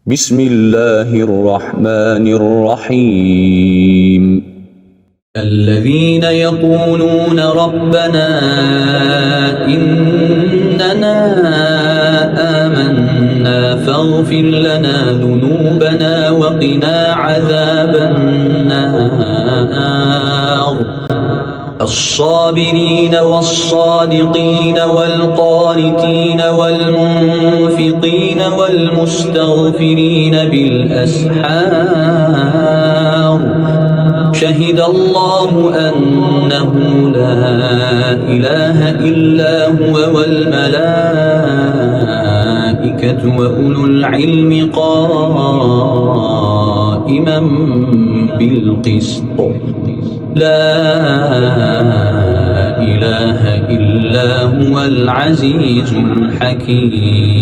بسم الله الرحمن الرحيم الذين يقولون ربنا إننا آمنا فاغفر لنا ذنوبنا وقنا عذاب النار الصابرين والصادقين والقانتين والمنفقين والمستغفرين بالأسحار شهد الله أنه لا إله إلا هو والملائكة وأولو العلم قائما بالقسط لا إله إلا هو العزيز الحكيم